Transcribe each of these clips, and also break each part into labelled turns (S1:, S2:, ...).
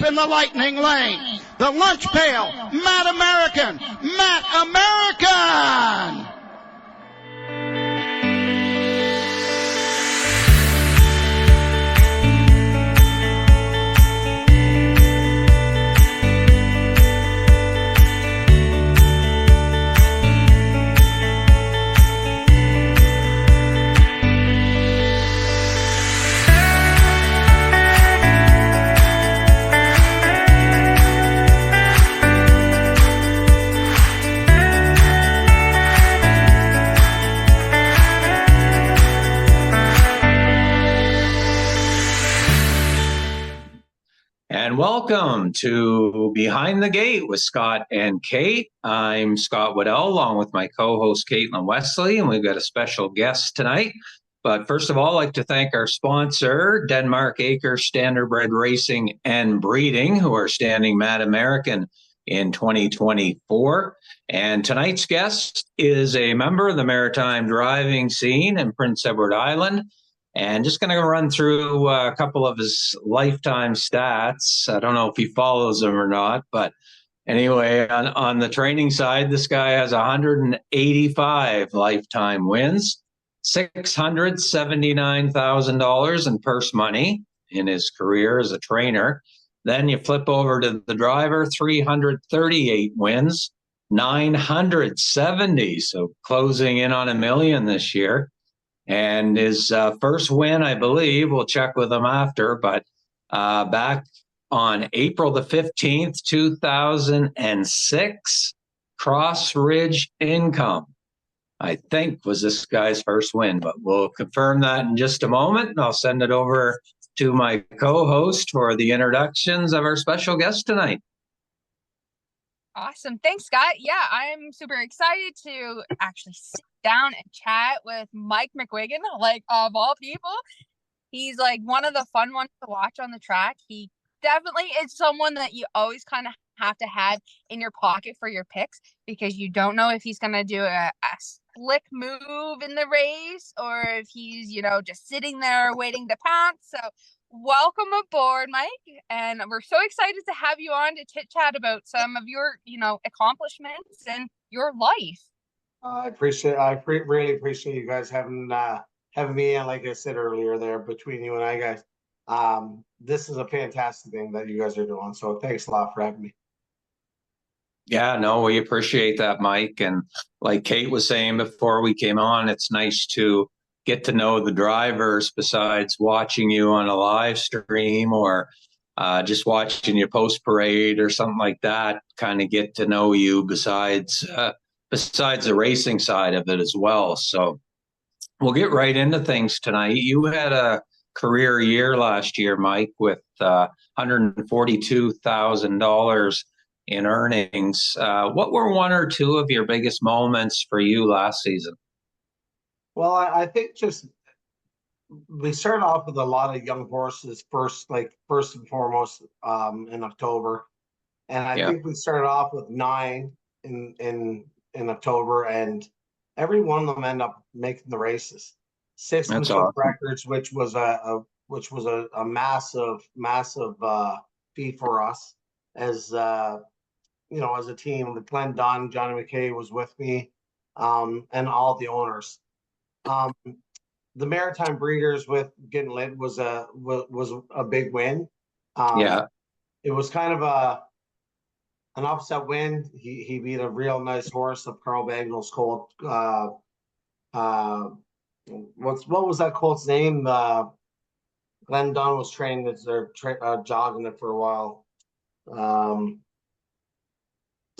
S1: in the lightning lane. The lunch pail, Matt American. Matt American!
S2: And welcome to Behind the Gate with Scott and Kate. I'm Scott Waddell, along with my co-host Caitlin Wesley, and we've got a special guest tonight. But first of all, I'd like to thank our sponsor, Denmark Acres Standardbred Racing and Breeding, who are standing Matt American in 2024. And tonight's guest is a member of the maritime driving scene in Prince Edward Island. And just going to run through a couple of his lifetime stats. I don't know if he follows them or not, but anyway, on the training side, this guy has 185 lifetime wins, $679,000 in purse money in his career as a trainer. Then you flip over to the driver, 338 wins, 970, so closing in on $1 million this year. And his first win, I believe, we'll check with him after, but back on April the 15th, 2006, Cross Ridge Income, I think, was this guy's first win, but we'll confirm that in just a moment. And I'll send it over to my co-host for the introductions of our special guest tonight.
S3: Awesome. Thanks, Scott. Yeah, I'm super excited to actually sit down and chat with Mike McGuigan, like, of all people. He's like one of the fun ones to watch on the track. He definitely is someone that you always kind of have to have in your pocket for your picks, because you don't know if he's going to do a slick move in the race or if he's, just sitting there waiting to pounce. So welcome aboard, Mike. And we're so excited to have you on to chit chat about some of your, accomplishments and your life.
S4: I really appreciate you guys having me. And like I said earlier there, between you and I guys, this is a fantastic thing that you guys are doing. So thanks a lot for having me.
S2: Yeah, no, we appreciate that, Mike. And like Kate was saying before we came on, it's nice to get to know the drivers besides watching you on a live stream or just watching you post parade or something like that. Kind of get to know you besides the racing side of it as well. So we'll get right into things tonight. You had a career year last year, Mike, with $142,000 in earnings. What were one or two of your biggest moments for you last season?
S4: Well, I think we started off with a lot of young horses first and foremost in October, and I think we started off with 9 in October, and every one of them ended up making the races. 6 of them took records, which was a massive feat for us as as a team. With Glenn Dunn, Johnny McKay was with me, and all the owners. The Maritime Breeders with Getting Lit was a big win. It was kind of an upset win. He beat a real nice horse of Carl Bagnall's colt. What was that colt's name? Glenn Dunn was training it. They're jogging it for a while.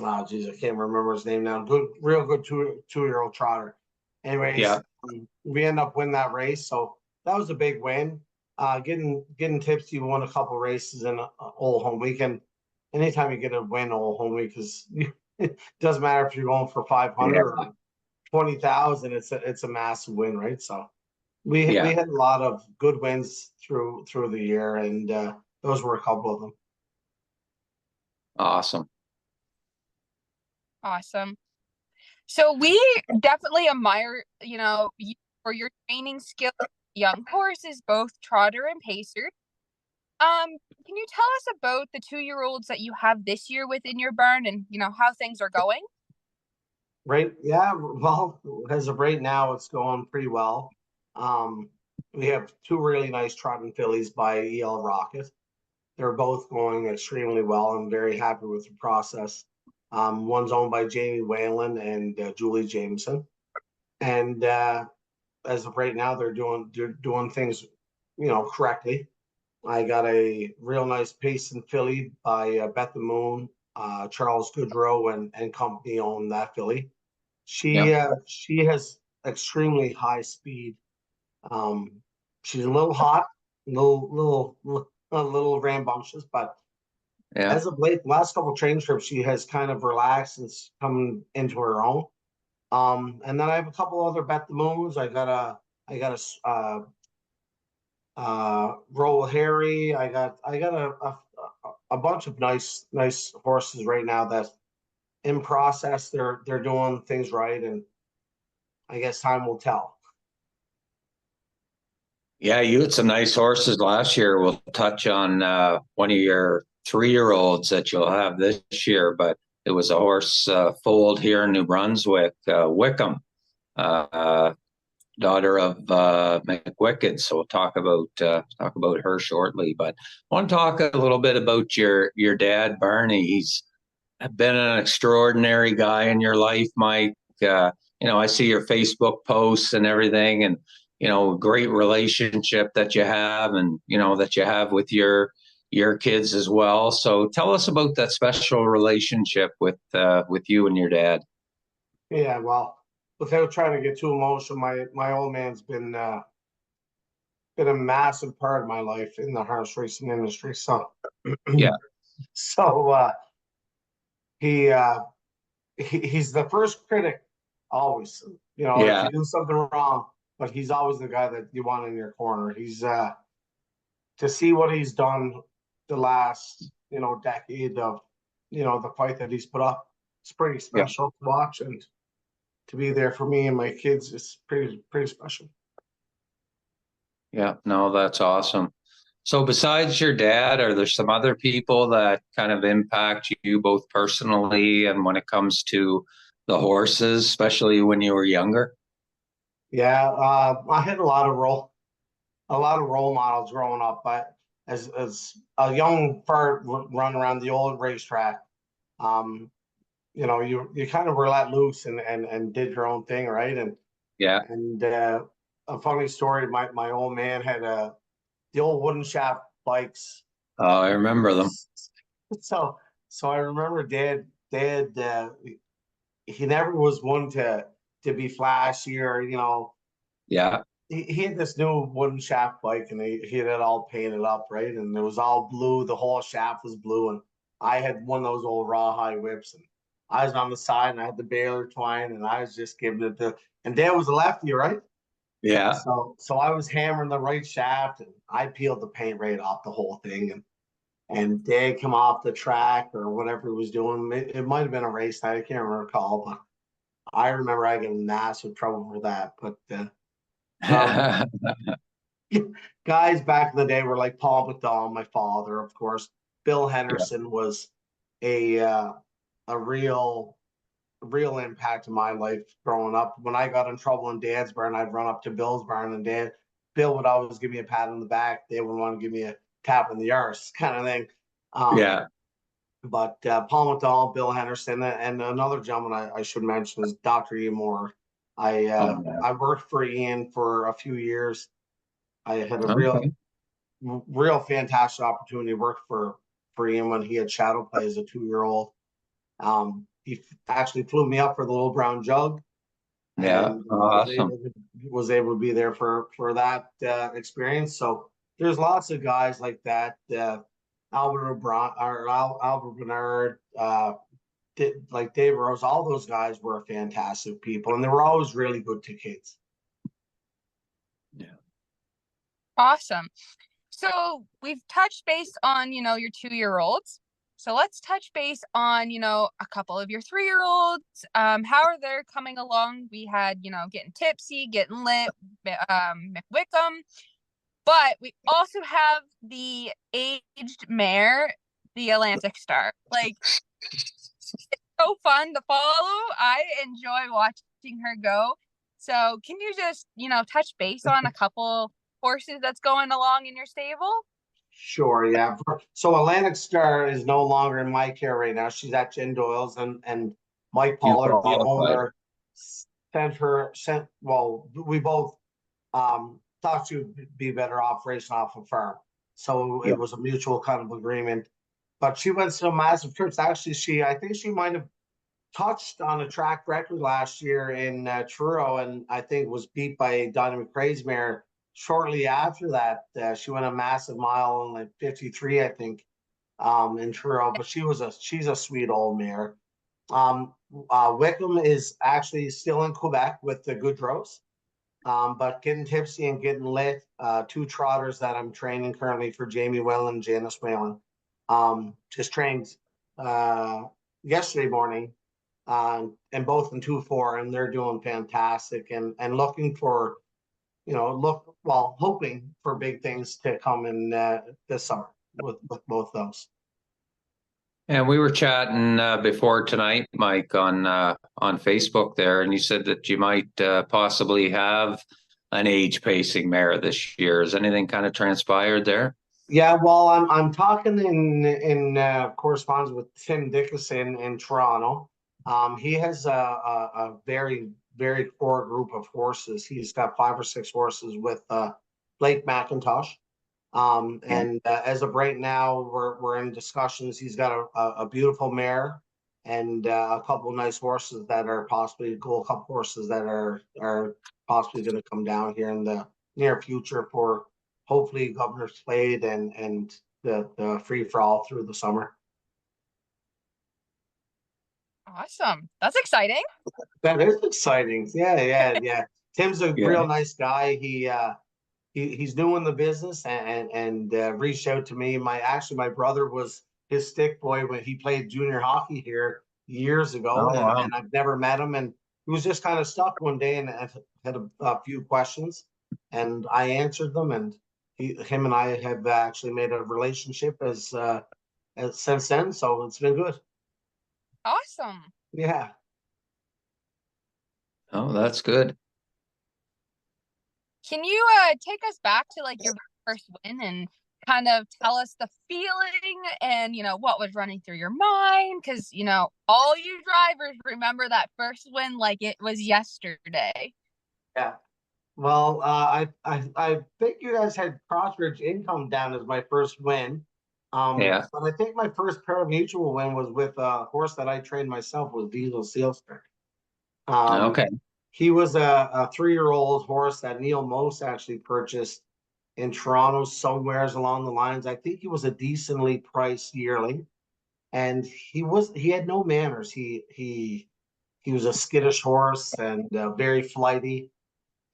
S4: I can't remember his name now. Real good two-year-old trotter. Anyways, we end up winning that race, so that was a big win. Getting tipsy, won a couple races in Old Home Weekend. Anytime you get a win Old Home Week, because it doesn't matter if you're going for 500 or 20,000. It's a massive win, right? So we had a lot of good wins through the year, and those were a couple of them.
S2: Awesome.
S3: So we definitely admire, you for your training skills, young horses, both trotter and pacer. Can you tell us about the 2-year-olds that you have this year within your barn and, how things are going?
S4: Right. Yeah. Well, as of right now, it's going pretty well. We have two really nice trotting fillies by EL Rocket. They're both going extremely well. I'm very happy with the process. One's owned by Jamie Whalen and Julie Jameson. And as of right now, they're doing things, correctly. I got a real nice Payson filly by Beth the Moon. Charles Goodrow and company own that filly. She
S2: Yeah.
S4: she has extremely high speed. She's a little hot, a little rambunctious, but
S2: Yeah.
S4: as of late, last couple training trips, she has kind of relaxed and come into her own. And then I have a couple other Bet the Moons. I got a Roll Harry. I got a bunch of nice horses right now that in process. They're doing things right, and I guess time will tell.
S2: Yeah, you had some nice horses last year. We'll touch on one of your 3-year-olds that you'll have this year, but it was a horse foaled here in New Brunswick, Wickham, daughter of McGuigan. So we'll talk about her shortly. But I want to talk a little bit about your dad, Barney. He's been an extraordinary guy in your life, Mike. I see your Facebook posts and everything, and great relationship that you have, and that you have with your kids as well. So tell us about that special relationship with you and your dad.
S4: Yeah, well, without trying to get too emotional, my old man's been a massive part of my life in the horse racing industry. So
S2: Yeah.
S4: so he's the first critic always. If you do something wrong, but he's always the guy that you want in your corner. He's to see what he's done the last decade of the fight that he's put up. It's pretty
S2: Yeah.
S4: special to watch, and to be there for me and my kids is pretty special.
S2: Yeah, no, that's awesome. So besides your dad, are there some other people that kind of impact you both personally and when it comes to the horses, especially when you were younger?
S4: Yeah, I had a lot of role models growing up, but as a young fart run around the old racetrack, you kind of were let loose and did your own thing, right?
S2: Yeah.
S4: And a funny story, my old man had the old wooden shaft bikes.
S2: Oh, I remember them.
S4: So I remember dad he never was one to be flashy or
S2: Yeah.
S4: he had this new wooden shaft bike, and he had it all painted up, right? And it was all blue. The whole shaft was blue. And I had one of those old rawhide whips, and I was on the side, and I had the baler twine, and I was just giving it and Dad was a lefty, right?
S2: Yeah.
S4: So I was hammering the right shaft, and I peeled the paint right off the whole thing. And Dad come off the track or whatever he was doing. It might have been a race night. I can't recall, but I remember I got in massive trouble for that. But guys back in the day were like Paul McDonald, my father, of course. Bill Henderson was a real impact in my life growing up. When I got in trouble in Dad's barn, I'd run up to Bill's barn, and Bill would always give me a pat on the back. They would want to give me a tap in the arse kind of thing.
S2: Yeah.
S4: But Paul McDonald, Bill Henderson, and another gentleman I should mention is Dr. Ian Moore. I worked for Ian for a few years. I had a real fantastic opportunity to work for Ian when he had shadow play as a 2-year-old. He actually flew me up for the Little Brown Jug.
S2: Yeah,
S4: And
S2: awesome.
S4: was able to be there for that experience. So there's lots of guys like that. Albert O'Brien or Albert Bernard, like Dave Rose, all those guys were fantastic people, and they were always really good to kids.
S2: Yeah.
S3: Awesome. So we've touched base on, your 2-year-olds. So let's touch base on, a couple of your 3-year-olds. How are they coming along? We had, getting tipsy, getting lit, McWickham. But we also have the aged mare, the Atlantic Star. Like, it's so fun to follow. I enjoy watching her go. So can you just, touch base on a couple horses that's going along in your stable?
S4: Sure, yeah. So Atlantic Star is no longer in my care right now. She's at Jen Doyle's, and Mike
S2: You
S4: Pollard, the
S2: qualified.
S4: owner, well, we both thought she would be better off racing off a farm. So
S2: Yeah.
S4: it was a mutual kind of agreement. But she went to massive trips. Actually, I think she might have touched on a track record last year in Truro, and I think was beat by Donnie McRae's mare shortly after that. She went a massive mile in like 53, I think, in Truro. But she's a sweet old mare. Wickham is actually still in Quebec with the Goudreaus, but getting tipsy and getting lit. Two trotters that I'm training currently for Jamie Whelan and Janice Whelan. Just trained yesterday morning, and both in 2-4, and they're doing fantastic, and looking for, hoping for big things to come in this summer with both those.
S2: And we were chatting before tonight, Mike, on Facebook there, and you said that you might possibly have an age pacing mare this year. Has anything kind of transpired there?
S4: Yeah, well, I'm talking in correspondence with Tim Dickinson in Toronto. He has a very, very core group of horses. He's got 5 or 6 horses with Blake McIntosh. And as of right now, we're in discussions. He's got a beautiful mare and a couple of nice horses that are possibly Gold Cup horses that are possibly going to come down here in the near future for hopefully Governor's Plate and the free for all through the summer.
S3: Awesome. That's exciting.
S4: That is exciting. Yeah. Tim's a real nice guy. He's doing the business and reached out to me. My brother was his stick boy when he played junior hockey here years ago.
S2: Oh, wow.
S4: And I've never met him, and he was just kind of stuck one day and had a few questions, and I answered them, and him and I have actually made a relationship as since then, so it's been good.
S3: Awesome.
S4: Yeah.
S2: Oh, that's good.
S3: Can you take us back to like your first win and kind of tell us the feeling and what was running through your mind? Because all you drivers remember that first win like it was yesterday.
S4: Yeah. Well, I think you guys had Crossridge Income down as my first win.
S2: Yeah.
S4: But I think my first pari-mutuel win was with a horse that I trained myself, was Diesel Sealster.
S2: Okay.
S4: He was a 3-year-old horse that Neil Moss actually purchased in Toronto somewheres along the lines. I think he was a decently priced yearling, and he had no manners. He was a skittish horse and very flighty.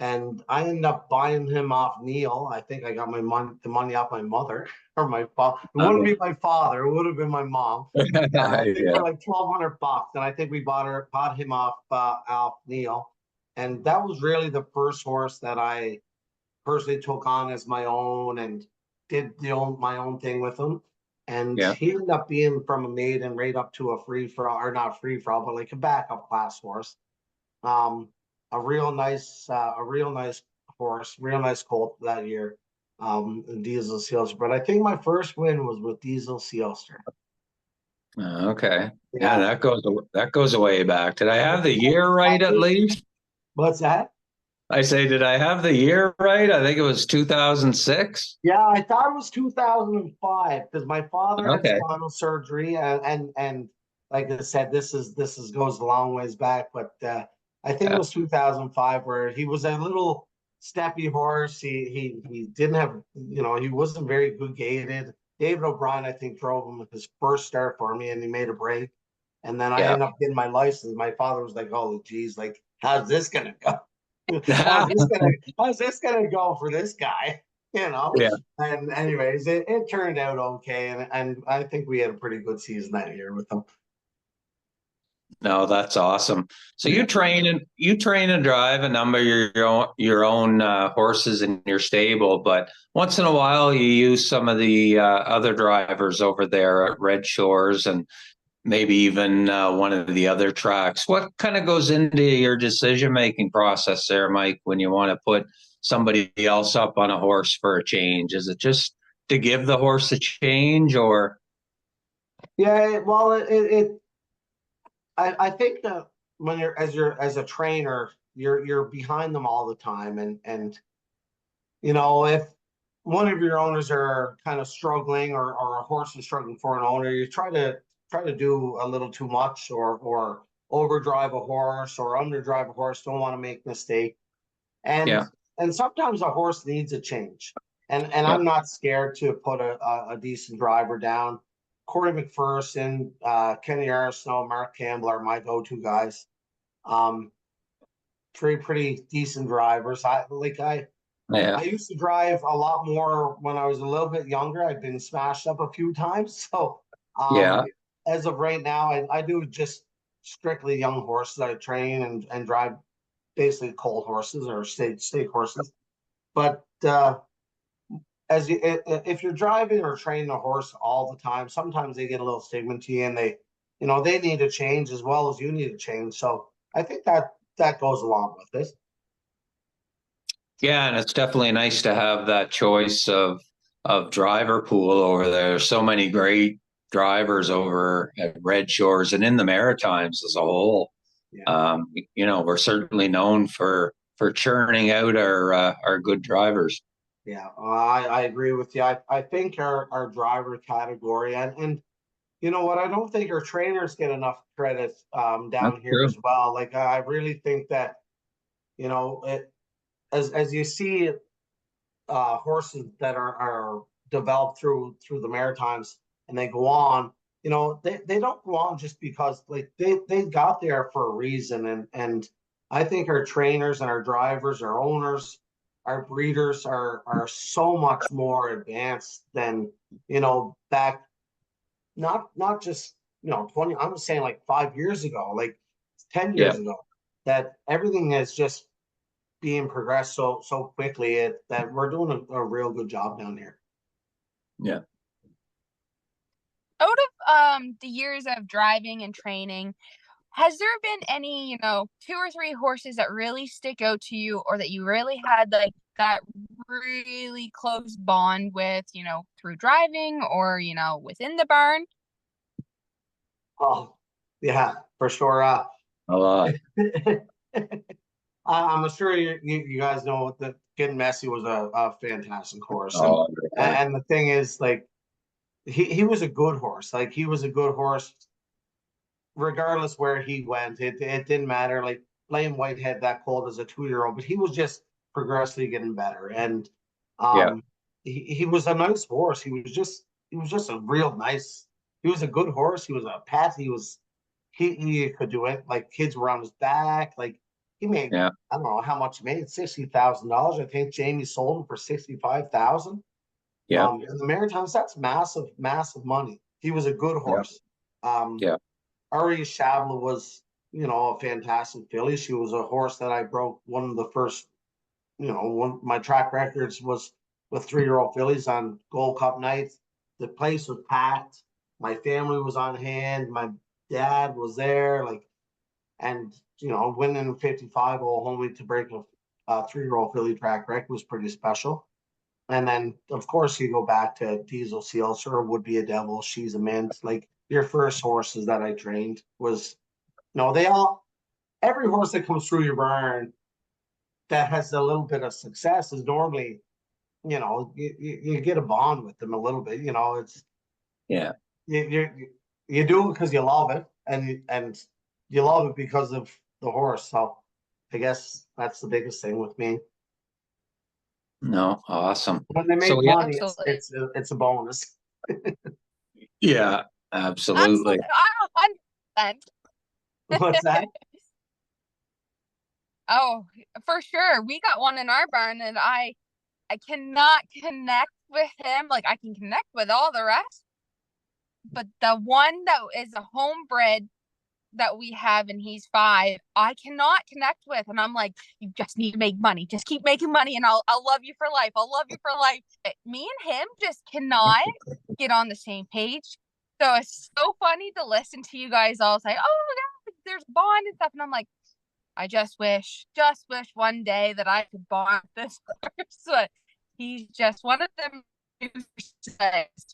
S4: And I ended up buying him off Neil. I think I got the money off my mother or my father. It wouldn't be my father. It would have been my mom. I think for like $1,200, and I think we bought him off Neil. And that was really the first horse that I personally took on as my own and did my own thing with him. And he ended up being from a maiden right up to a free for all, or not free for all, but like a backup class horse. A real nice horse, real nice colt that year. Diesel Sealster. But I think my first win was with Diesel Sealster.
S2: Okay. Yeah, that goes way back. Did I have the year right at least?
S4: What's that?
S2: I say, did I have the year right? I think it was 2006.
S4: Yeah, I thought it was 2005 because my father had spinal surgery, and like I said, this goes a long ways back, but I think it was 2005 where he was a little steppy horse. He didn't have, he wasn't very good gated. David O'Brien, I think, drove him with his first start for me, and he made a break. And then I ended up getting my license. My father was like, "Oh, geez, like, how's this gonna go? how's this gonna go for this guy?" Yeah. And anyways, it turned out okay, and I think we had a pretty good season that year with him.
S2: No, that's awesome. So you train and drive a number of your own horses in your stable, but once in a while you use some of the other drivers over there at Red Shores and maybe even one of the other tracks. What kind of goes into your decision-making process there, Mike, when you want to put somebody else up on a horse for a change? Is it just to give the horse a change, or?
S4: Yeah, well, I think that when you're as a trainer, you're behind them all the time, and if one of your owners are kind of struggling, or a horse is struggling for an owner, you try to do a little too much, or overdrive a horse or underdrive a horse. Don't want to make mistake, and
S2: Yeah,
S4: and sometimes a horse needs a change, and
S2: yeah,
S4: I'm not scared to put a decent driver down. Corey McPherson, Kenny Arsenault, Mark Campbell are my go-to guys. Um, Three pretty decent drivers.
S2: yeah,
S4: I used to drive a lot more when I was a little bit younger. I've been smashed up a few times. So
S2: yeah,
S4: as of right now, I do just strictly young horses. I train and drive basically colt horses or stake horses. But as you if you're driving or training a horse all the time, sometimes they get a little stigmaty, and they need a change as well as you need a change. So I think that goes along with this.
S2: yeah. And it's definitely nice to have that choice of driver pool over there. There's so many great drivers over at Red Shores and in the Maritimes as a whole.
S4: Yeah.
S2: We're certainly known for churning out our good drivers.
S4: Yeah, I agree with you. I think our driver category, and you know what, I don't think our trainers get enough credit
S2: That's
S4: down here
S2: true.
S4: as well. Like I really think that it, as you see horses that are developed through the Maritimes, and they go on, they don't go on just because, like, they got there for a reason. And I think our trainers and our drivers, our owners, our breeders are so much more advanced than back, not just 20, I'm saying like 5 years ago, like 10
S2: Yeah,
S4: years ago, that everything is just being progressed so quickly, that we're doing a real good job down here.
S2: yeah.
S3: Out of the years of driving and training, has there been any, two or three horses that really stick out to you, or that you really had like that really close bond with, through driving, or, within the barn?
S4: Oh, yeah, for sure.
S2: A lot.
S4: I'm sure you guys know that Getting Messy was a fantastic horse, and
S2: Oh, yeah.
S4: and the thing is, like, he was a good horse. Like, he was a good horse regardless where he went. It didn't matter. Like, Blaine White had that colt as a 2-year-old, but he was just progressively getting better. And
S2: Yeah,
S4: um, he was a nice horse. He was just a real nice. He was a good horse. He was a pet. He could do it. Like, kids were on his back. Like, he made,
S2: yeah,
S4: I don't know how much he made, $60,000. I think Jamie sold him for 65,000.
S2: yeah,
S4: In the Maritimes, that's massive, massive money. He was a good
S2: yeah,
S4: horse. Um,
S2: yeah,
S4: Ari Shabla was, a fantastic filly. She was a horse that I broke one of the first, one of my track records was with 3-year-old fillies on Gold Cup nights. The place was packed. My family was on hand. My dad was there, like, and winning 55 all home week to break a 3-year-old filly track record was pretty special. And then, of course, you go back to Diesel Seal, Sir Would Be a Devil, She's a Mint. Like, your first horses that I trained was, they all, every horse that comes through your barn that has a little bit of success is normally, you get a bond with them a little bit. It's,
S2: yeah.
S4: you do it because you love it, and you love it because of the horse. So I guess that's the biggest thing with me.
S2: No, awesome.
S4: When they
S2: So
S4: make
S2: yeah,
S4: money,
S3: Absolutely.
S4: it's a bonus.
S2: yeah, absolutely.
S3: Absolutely. I 100%.
S4: What's that?
S3: Oh, for sure. We got one in our barn, and I cannot connect with him. Like, I can connect with all the rest, but the one that is a homebred that we have, and he's 5, I cannot connect with. And I'm like, you just need to make money. Just keep making money, and I'll love you for life. I'll love you for life. Me and him just cannot get on the same page. So it's so funny to listen to you guys all say, oh my God, there's a bond and stuff. And I'm like, I just wish one day that I could bond with this person. He's just one of them who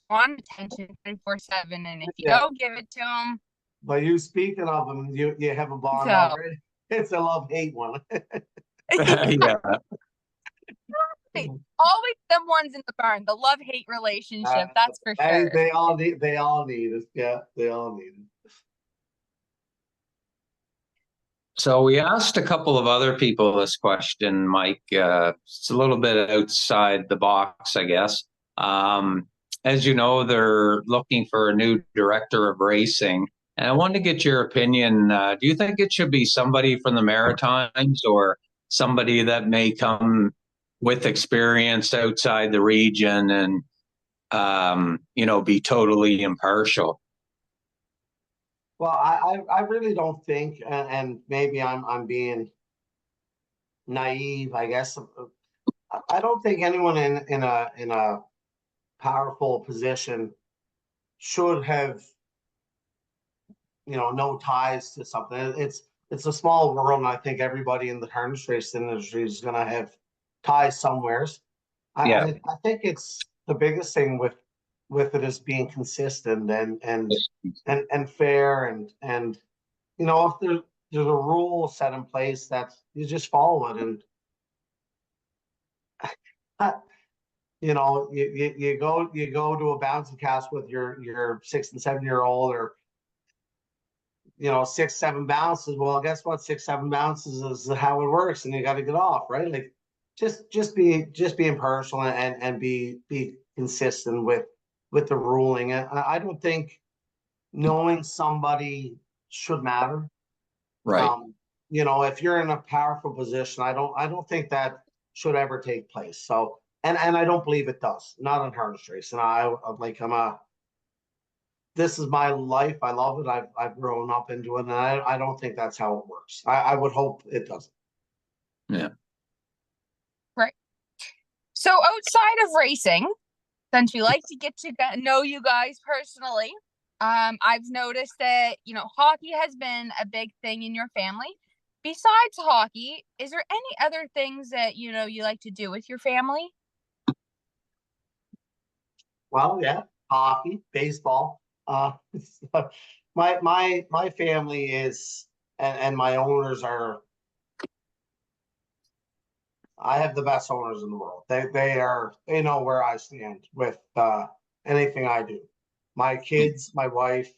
S3: want attention 24/7, and if you don't give it to him.
S4: But you speaking of them, you have a bond
S3: So,
S4: already. It's a love-hate one.
S2: Yeah.
S3: Always them ones in the barn, the love-hate relationship, that's for sure.
S4: They all need it. Yeah, they all need it.
S2: So we asked a couple of other people this question, Mike. It's a little bit outside the box, I guess. As you know, they're looking for a new director of racing. And I wanted to get your opinion. Do you think it should be somebody from the Maritimes or somebody that may come with experience outside the region and, be totally impartial?
S4: Well, I really don't think, and maybe I'm being naive, I guess. I don't think anyone in a powerful position should have, no ties to something. It's a small world, and I think everybody in the harness race industry is going to have ties somewheres. I think it's the biggest thing with it is being consistent and fair and if there's a rule set in place that you just follow it, and you go to a bouncing cast with your 6 and 7-year-old, or 6, 7 bounces. Well, guess what? 6, 7 bounces is how it works, and you got to get off, right? Like just be impartial and be consistent with the ruling. I don't think knowing somebody should matter.
S2: Right.
S4: If you're in a powerful position, I don't think that should ever take place. So, and I don't believe it does. Not in harness race. And this is my life. I love it. I've grown up into it, and I don't think that's how it works. I would hope it doesn't.
S2: Yeah.
S3: Right. So outside of racing, since we like to get to know you guys personally, I've noticed that, hockey has been a big thing in your family. Besides hockey, is there any other things that, you like to do with your family?
S4: Well, yeah, hockey, baseball. My family is, and my owners are, I have the best owners in the world. They know where I stand with anything I do. My kids, my wife,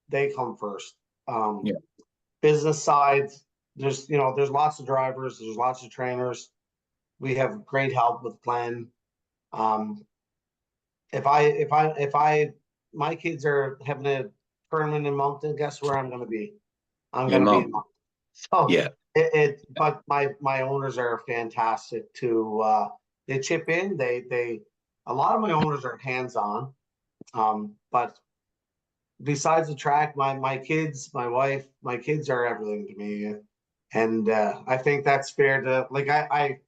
S4: they come first. Business side, there's lots of drivers, there's lots of trainers. We have great help with Glenn. If my kids are having a tournament in Moncton, guess where I'm going to be? I'm going to be in Moncton. So
S2: yeah.
S4: But my owners are fantastic too. They chip in. A lot of my owners are hands-on. But besides the track, my kids, my wife, my kids are everything to me. And I think that's fair to, like, I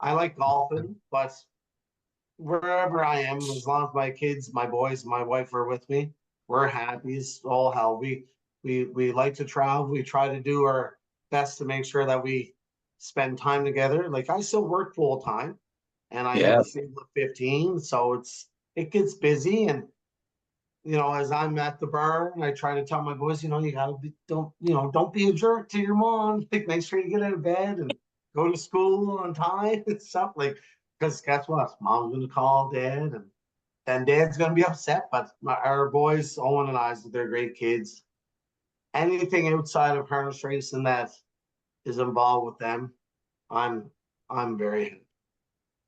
S4: like golfing, but wherever I am, as long as my kids, my boys, my wife are with me, we're happy as all hell. We like to travel. We try to do our best to make sure that we spend time together. Like, I still work full time, and I have a family of 15, so it gets busy. And as I'm at the barn, I try to tell my boys, you gotta don't be a jerk to your mom. Like, make sure you get out of bed and go to school on time and stuff. Like, because guess what? Mom's gonna call Dad, and then Dad's gonna be upset. But our boys, Owen and I, they're great kids. Anything outside of harness racing that is involved with them, I'm very happy.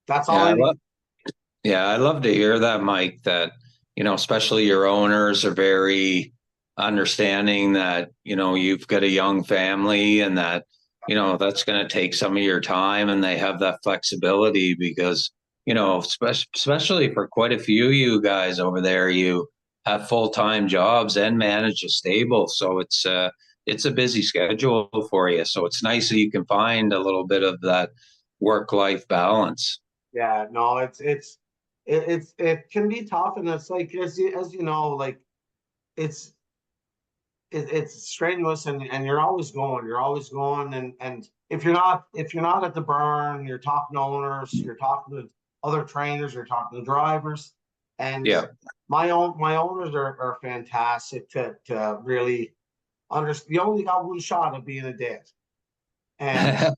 S4: That's all I need.
S2: I love to hear that, Mike, that, especially your owners are very understanding that, you've got a young family and that, that's going to take some of your time, and they have that flexibility because, especially for quite a few of you guys over there, you have full-time jobs and manage a stable. So it's a busy schedule for you. So it's nice that you can find a little bit of that work-life balance.
S4: Yeah, no, it can be tough, and it's like as you know, like it's it's strenuous, and you're always going, and if you're not at the burn, you're talking to owners, you're talking to other trainers, you're talking to drivers, and
S2: Yeah.
S4: my owners are fantastic to really understand. You only got one shot of being a dad, and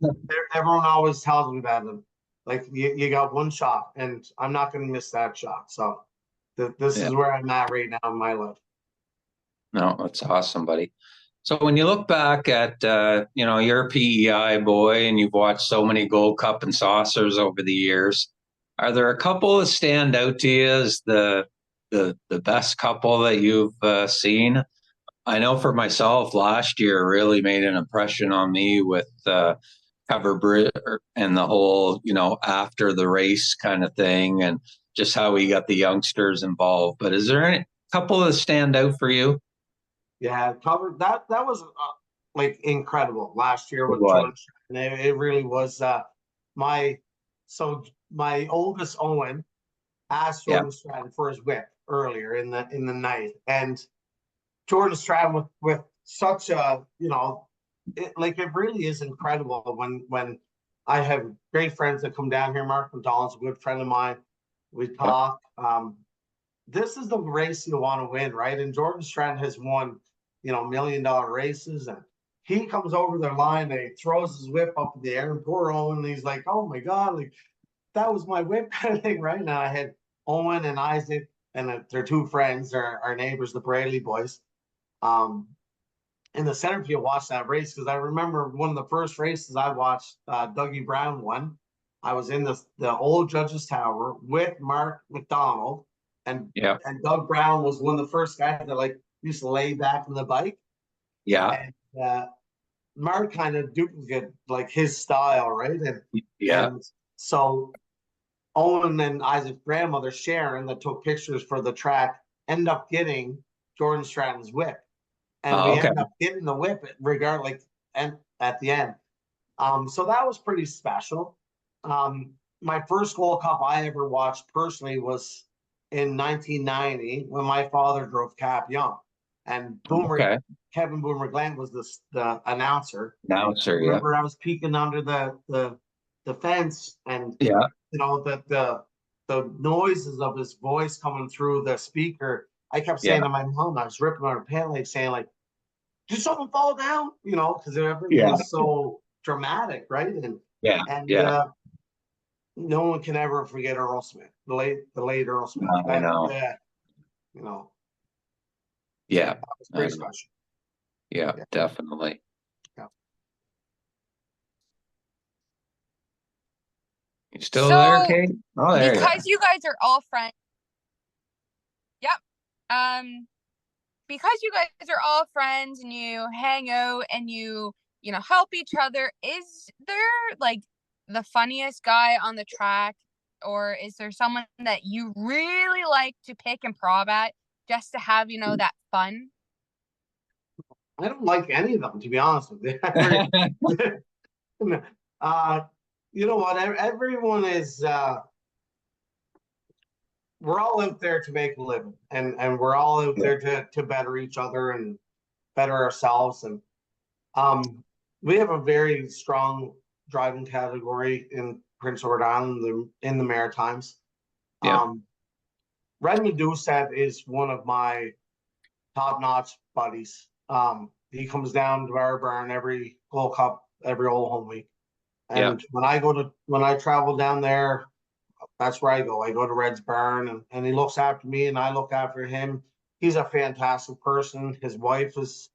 S4: everyone always tells me that, and like you got one shot, and I'm not going to miss that shot. So this
S2: Yeah.
S4: is where I'm at right now in my life.
S2: No, that's awesome, buddy. So when you look back at, you're a PEI boy and you've watched so many Gold Cup and Saucers over the years, are there a couple that stand out to you as the best couple that you've seen? I know for myself, last year really made an impression on me with Cover Brit and the whole, after the race kind of thing, and just how he got the youngsters involved. But is there any couple that stand out for you?
S4: Yeah, cover that was like incredible last year with
S2: What?
S4: Jordan. It really was. My my oldest Owen asked
S2: Yeah.
S4: Jordan Stratton for his whip earlier in the night, and Jordan Stratton with such a it really is incredible when I have great friends that come down here. Mark McDonald's a good friend of mine. We talk. This is the race you want to win, right? And Jordan Stratton has won, $1 million races, and he comes over the line and he throws his whip up in the air, and poor Owen, he's like, "Oh my God, like that was my whip," kind of thing, right? Now I had Owen and Isaac, and their two friends, our neighbors, the Braley boys, in the center field watched that race, because I remember one of the first races I watched, Dougie Brown won. I was in the old Judges Tower with Mark McDonald, and
S2: Yeah.
S4: Doug Brown was one of the first guys that like used to lay back on the bike.
S2: Yeah.
S4: And Mark kind of duplicated like his style, right?
S2: Yeah.
S4: And so Owen and Isaac's grandmother Sharon, that took pictures for the track, end up getting Jordan Stratton's whip, and we
S2: Okay.
S4: end up getting the whip regardless, and at the end. So that was pretty special. My first Gold Cup I ever watched personally was in 1990 when my father drove Cap Young, and
S2: Okay.
S4: Kevin Boomer Glenn was the announcer.
S2: Announcer. Yeah.
S4: Remember, I was peeking under the fence, and
S2: Yeah.
S4: the noises of his voice coming through the speaker. I kept saying to my mom, I was ripping on her pant leg, saying like, "Did something fall down?" Because everything was so dramatic, right? And
S2: Yeah.
S4: and
S2: Yeah.
S4: no one can ever forget Earl Smith, the late Earl Smith.
S2: I know. Yeah.
S4: That was pretty special.
S2: Yeah, definitely.
S4: Yeah.
S2: You still there,
S3: So,
S2: Kate? Oh, there you are.
S3: because you guys are all friends. Yep. Because you guys are all friends and you hang out and you help each other, is there like the funniest guy on the track, or is there someone that you really like to pick and prob at just to have that fun?
S4: I don't like any of them, to be honest with you. You know what? Everyone is. We're all out there to make a living, and we're all out there to better each other and better ourselves. And we have a very strong driving category in Prince Edward Island, in the Maritimes.
S2: Yeah.
S4: Redmond Doucette is one of my top-notch buddies. He comes down to our barn every Gold Cup, every Old Home Week. And when I travel down there, that's where I go. I go to Red's barn, and he looks after me, and I look after him. He's a fantastic person. His wife is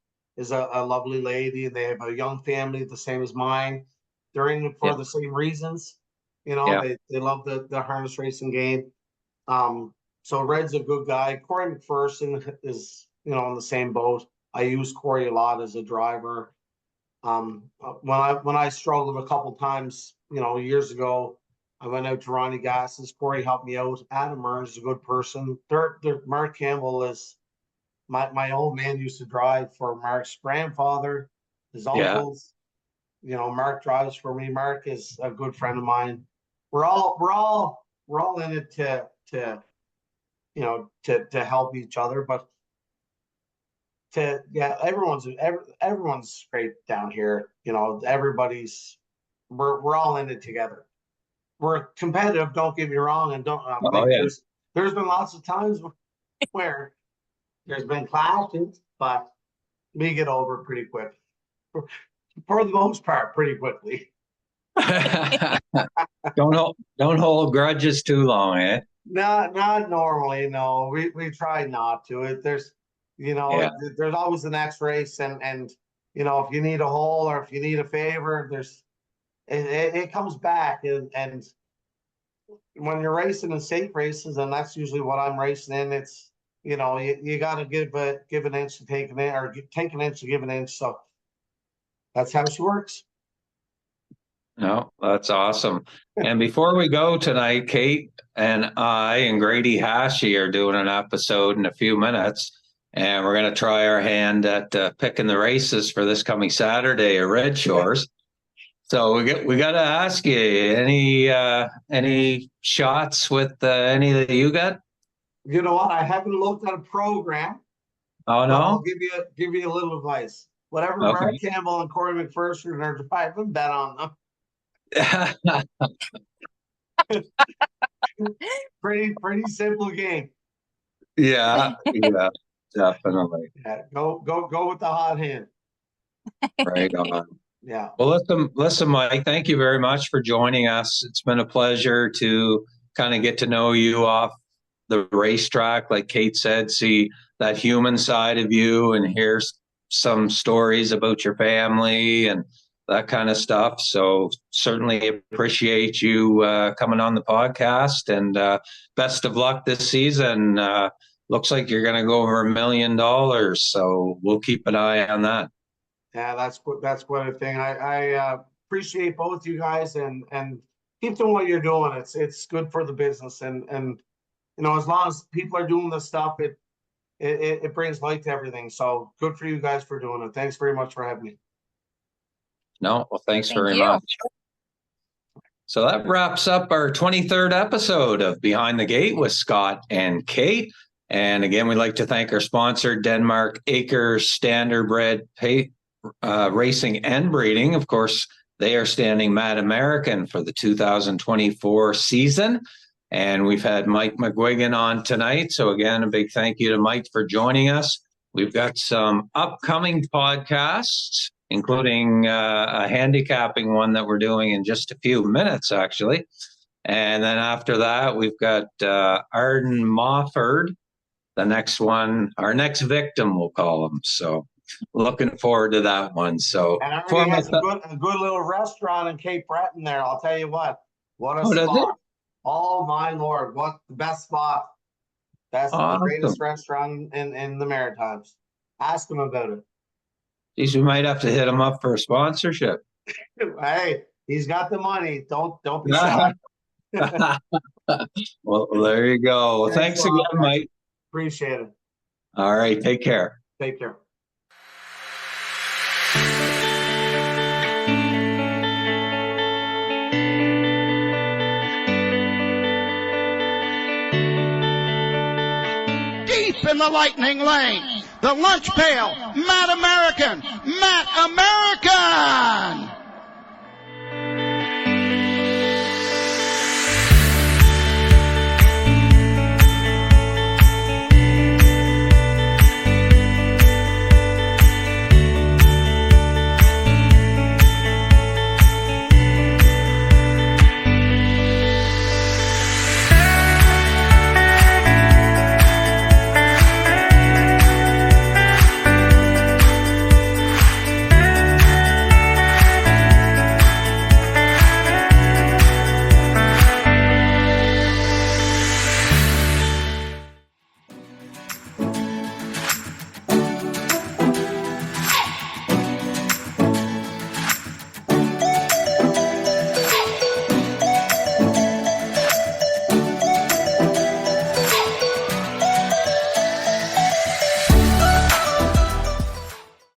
S4: a lovely lady. They have a young family, the same as mine. They're in it for the same reasons. They love the harness racing game. So Red's a good guy. Corey McPherson is, in the same boat. I use Corey a lot as a driver. When I struggled a couple times, years ago, I went out to Ronnie Gass's. Corey helped me out. Adam Murray is a good person. Mark Campbell is my old man used to drive for Mark's grandfather, his uncles. You know, Mark drives for me. Mark is a good friend of mine. We're all in it to help each other, but everyone's great down here. You know, we're all in it together. We're competitive, don't get me wrong, and there's been lots of times where there's been clashes, but we get over pretty quick. For the most part, pretty quickly.
S2: Don't hold grudges too long, eh?
S4: Not normally, no. We try not to. There's always the next race, and if you need a hole or if you need a favor, it comes back, and when you're racing in safe races, and that's usually what I'm racing in, it's you got to give an inch to take an inch, or take an inch to give an inch. So that's how she works.
S2: No, that's awesome. And before we go tonight, Kate and I and Grady Hashie are doing an episode in a few minutes, and we're going to try our hand at picking the races for this coming Saturday at Red Shores. So we got to ask you, any shots with any that you got?
S4: You know what? I haven't looked at a program.
S2: Oh no!
S4: I'll give you a little advice. Whatever Mark Campbell and Corey McPherson are, I haven't bet on them. pretty simple game.
S2: Yeah, definitely.
S4: Yeah, go with the hot hand.
S2: Right on.
S4: Yeah.
S2: Well, listen, Mike, thank you very much for joining us. It's been a pleasure to kind of get to know you off the racetrack, like Kate said, see that human side of you and hear some stories about your family and that kind of stuff. So certainly appreciate you coming on the podcast, and best of luck this season. Looks like you're going to go over $1 million. So we'll keep an eye on that.
S4: Yeah, that's quite a thing. I appreciate both you guys, and keep doing what you're doing. It's good for the business, and as long as people are doing this stuff, it brings light to everything. So good for you guys for doing it. Thanks very much for having me.
S2: No, well, thanks very much. So that wraps up our 23rd episode of Behind the Gate with Scott and Kate. And again, we'd like to thank our sponsor, Denmark Acres Standardbred Racing and Breeding. Of course, they are standing Mad American for the 2024 season. And we've had Mike McGuigan on tonight. So again, a big thank you to Mike for joining us. We've got some upcoming podcasts, including a handicapping one that we're doing in just a few minutes, actually. And then after that, we've got Arden Mofford, the next one, our next victim, we'll call him. So looking forward to that one. So
S4: and Arden has a good little restaurant in Cape Breton there. I'll tell you what a spot. Oh my Lord, what the best spot. That's the greatest restaurant in the Maritimes. Ask him about it.
S2: Geez, we might have to hit him up for a sponsorship.
S4: Hey, he's got the money. Don't be shy.
S2: Well, there you go. Well, thanks again, Mike.
S4: Appreciate it.
S2: All right, take care.
S4: Take care.
S1: Deep in the lightning lane, the lunch pail, Matt American, Matt American!